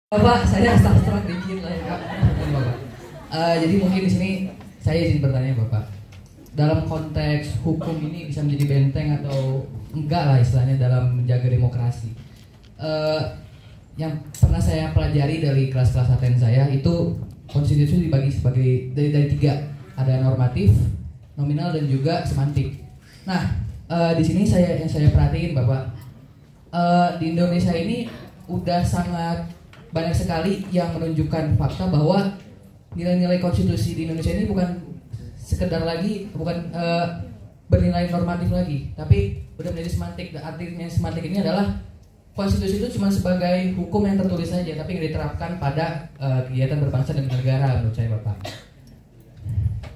Bapak, saya sastra dikit lah ya Kak. Bapak. Jadi mungkin di sini saya izin bertanya Bapak. Dalam konteks hukum ini bisa menjadi benteng atau enggak lah istilahnya dalam menjaga demokrasi. Yang pernah saya pelajari dari kelas-kelas ATN saya itu konstitusi dibagi sebagai dari tiga, ada normatif, nominal dan juga semantik. Nah, di sini yang saya perhatiin Bapak, di Indonesia ini udah sangat banyak sekali yang menunjukkan fakta bahwa nilai-nilai konstitusi di Indonesia ini bukan bernilai normatif lagi, tapi udah menjadi semantik. Artinya semantik ini adalah konstitusi itu cuma sebagai hukum yang tertulis saja, tapi yang diterapkan pada kegiatan berbangsa dan negara menurut saya Bapak.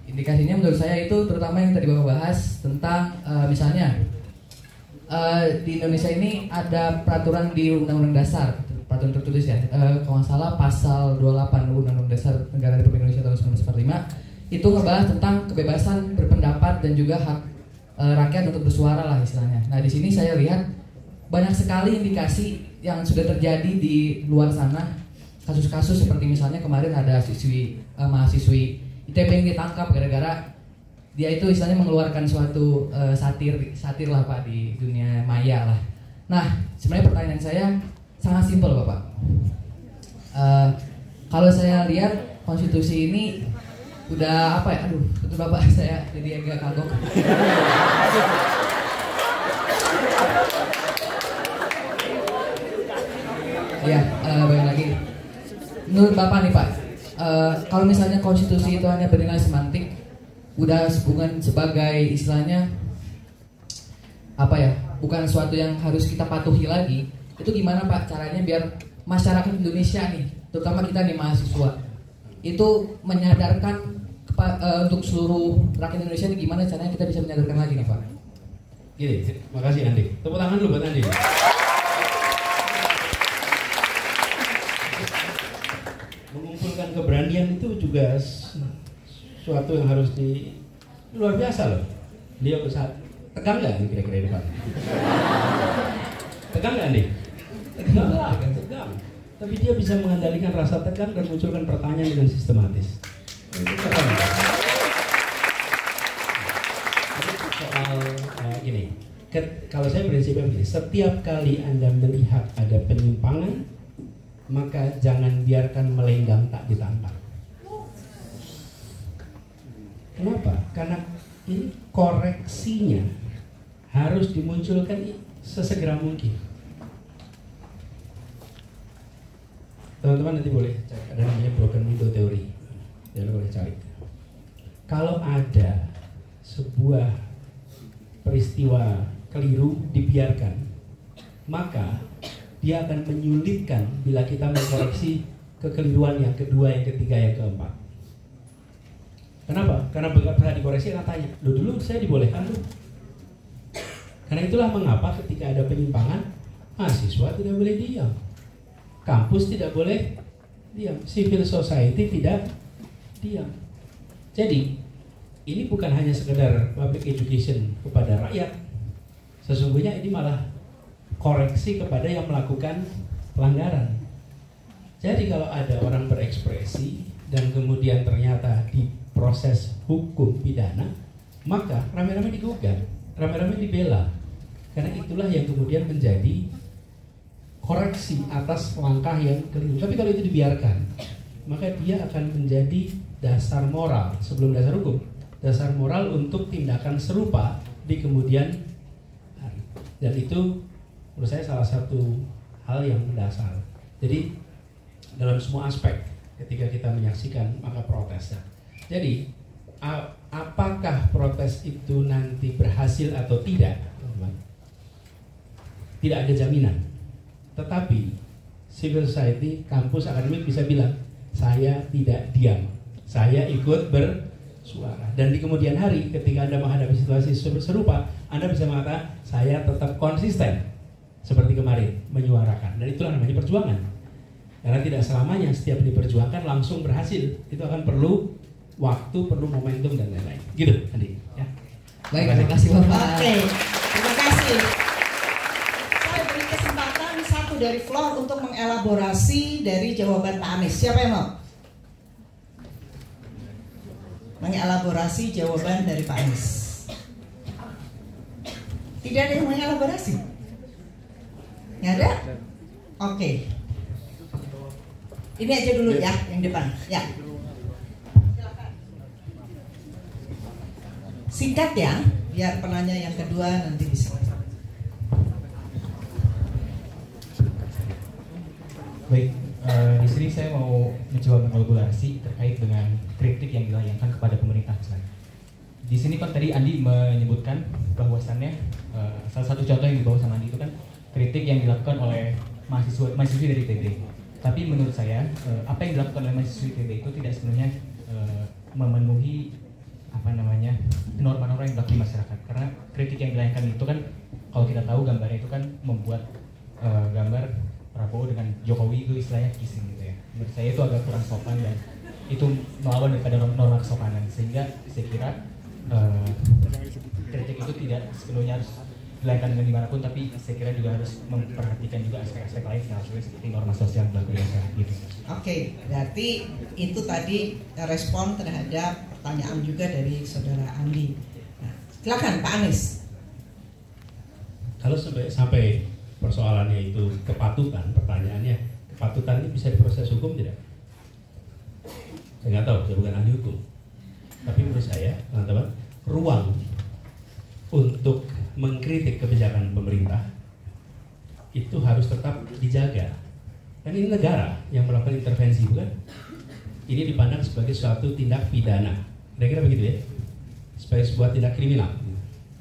Indikasinya menurut saya itu terutama yang tadi Bapak bahas tentang misalnya di Indonesia ini ada peraturan di Undang-Undang Dasar, peraturan tertulis ya, kalau nggak salah pasal 28 Undang-Undang Dasar Negara Republik Indonesia tahun 1945 itu ngebahas tentang kebebasan berpendapat dan juga hak rakyat untuk bersuara lah istilahnya. Nah di sini saya lihat banyak sekali indikasi yang sudah terjadi di luar sana, kasus-kasus seperti misalnya kemarin ada mahasiswi ITB yang ditangkap gara-gara dia itu istilahnya mengeluarkan suatu satir lah Pak di dunia maya lah. Nah sebenarnya pertanyaan saya sangat simpel Bapak. Kalau saya lihat konstitusi ini udah apa ya? Aduh, betul Bapak, saya jadi agak kagok. Ya, balik lagi. Menurut Bapak nih Pak, kalau misalnya konstitusi itu hanya bernilai semantik, udah bukan sebagai istilahnya apa ya? Bukan suatu yang harus kita patuhi lagi. Itu gimana Pak caranya biar masyarakat Indonesia nih, terutama kita nih mahasiswa, itu menyadarkan untuk seluruh rakyat Indonesia ini gimana caranya kita bisa menyadarkan lagi nih Pak? Gini, makasih Andi. Tepuk tangan dulu buat Andi. Mengumpulkan keberanian itu juga suatu yang harus luar biasa loh. Dia saat tegang nggak kira-kira di depan? Tegang nggak Andi? Tegang. Tapi dia bisa mengendalikan rasa tegang dan munculkan pertanyaan dengan sistematis. Soal gini, kalau saya prinsipnya begini, setiap kali Anda melihat ada penyimpangan, maka jangan biarkan melenggang tak ditampar. Kenapa? Karena ini koreksinya harus dimunculkan sesegera mungkin. Teman-teman nanti boleh cari, ada namanya broken window theory. Jangan boleh cari. Kalau ada sebuah peristiwa keliru dibiarkan, maka dia akan menyulitkan bila kita mengkoreksi kekeliruan yang kedua, yang ketiga, yang keempat. Kenapa? Karena begitu dikoreksi akan tanya, dulu saya dibolehkan tuh. Karena itulah mengapa ketika ada penyimpangan, mahasiswa tidak boleh diam, kampus tidak boleh diam, civil society tidak diam. Jadi ini bukan hanya sekedar public education kepada rakyat, sesungguhnya ini malah koreksi kepada yang melakukan pelanggaran. Jadi kalau ada orang berekspresi dan kemudian ternyata diproses hukum pidana, maka rame-rame digugat, rame-rame dibela. Karena itulah yang kemudian menjadi koreksi atas langkah yang keliru. Tapi kalau itu dibiarkan, maka dia akan menjadi dasar moral sebelum dasar hukum, dasar moral untuk tindakan serupa di kemudian hari. Dan itu menurut saya salah satu hal yang mendasar. Jadi dalam semua aspek ketika kita menyaksikan maka protes. Jadi apakah protes itu nanti berhasil atau tidak, teman-teman? Tidak ada jaminan. Tetapi civil society, kampus, akademik bisa bilang, saya tidak diam, saya ikut bersuara. Dan di kemudian hari ketika Anda menghadapi situasi serupa, Anda bisa mengatakan, saya tetap konsisten seperti kemarin, menyuarakan. Dan itulah namanya perjuangan. Karena tidak selamanya setiap diperjuangkan langsung berhasil. Itu akan perlu waktu, perlu momentum dan lain-lain. Gitu, Andi. Ya. Baik, terima kasih Bapak. Oke, terima kasih. Saya beri kesempatan 1 dari floor untuk mengelaborasi dari jawaban Pak Anies. Siapa yang mau? Mengelaborasi jawaban dari Pak Anies. Tidak ada yang mengelaborasi? Nggak ada? Oke. Ini aja dulu ya, yang depan. Ya. Singkat ya, biar penanya yang kedua nanti bisa. Baik, di sini saya mau mencoba mengelaborasi terkait dengan kritik yang dilayangkan kepada pemerintah. Di sini kan tadi Andi menyebutkan bahwasannya salah satu contoh yang dibawa sama Andi itu kan kritik yang dilakukan oleh mahasiswi dari ITB. Tapi menurut saya apa yang dilakukan oleh mahasiswi ITB itu tidak sepenuhnya memenuhi norma-norma yang berlaku di masyarakat. Karena kritik yang dilayangkan itu kan kalau kita tahu gambarnya itu kan membuat gambar Prabowo dengan Jokowi itu istilahnya kissing gitu ya. Menurut saya itu agak kurang sopan dan itu melawan daripada norma kesopanan, sehingga saya kira kritik itu tidak sepenuhnya harus dilayangkan dengan dimanapun, tapi saya kira juga harus memperhatikan juga aspek-aspek lain seperti norma sosial yang berlaku di masyarakat gitu. Oke, berarti itu tadi respon terhadap pertanyaan juga dari saudara Andi. Nah, silakan Pak Anies. Kalau sampai persoalannya itu kepatutan, pertanyaannya kepatutan ini bisa diproses hukum tidak? Saya nggak tahu, saya bukan ahli hukum. Tapi menurut saya, teman-teman, ruang untuk mengkritik kebijakan pemerintah itu harus tetap dijaga. Dan ini negara yang melakukan intervensi, bukan? Ini dipandang sebagai suatu tindak pidana. Kira-kira begitu ya? Sebagai sebuah tindak kriminal.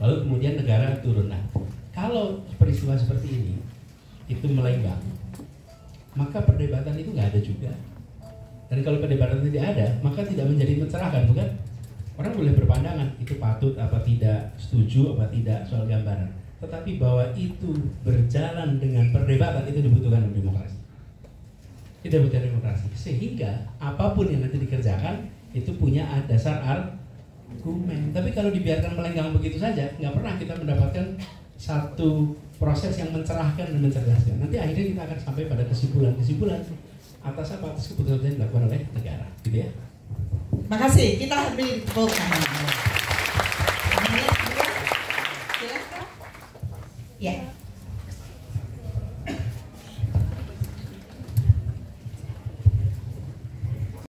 Lalu kemudian negara turun. Nah, kalau peristiwa seperti ini itu melenggang, maka perdebatan itu nggak ada juga. Dan kalau perdebatan tidak ada, maka tidak menjadi mencerahkan, bukan? Orang boleh berpandangan itu patut apa tidak, setuju apa tidak soal gambaran. Tetapi bahwa itu berjalan dengan perdebatan itu dibutuhkan dalam demokrasi. Itu dibutuhkan demokrasi. Sehingga apapun yang nanti dikerjakan itu punya dasar argumen. Tapi kalau dibiarkan melenggang begitu saja, nggak pernah kita mendapatkan satu proses yang mencerahkan dan mencerdaskan. Nanti akhirnya kita akan sampai pada kesimpulan atas apa? Atas keputusan yang dilakukan oleh negara, gitu ya. Makasih, kita beri tepuk tangan. Ya.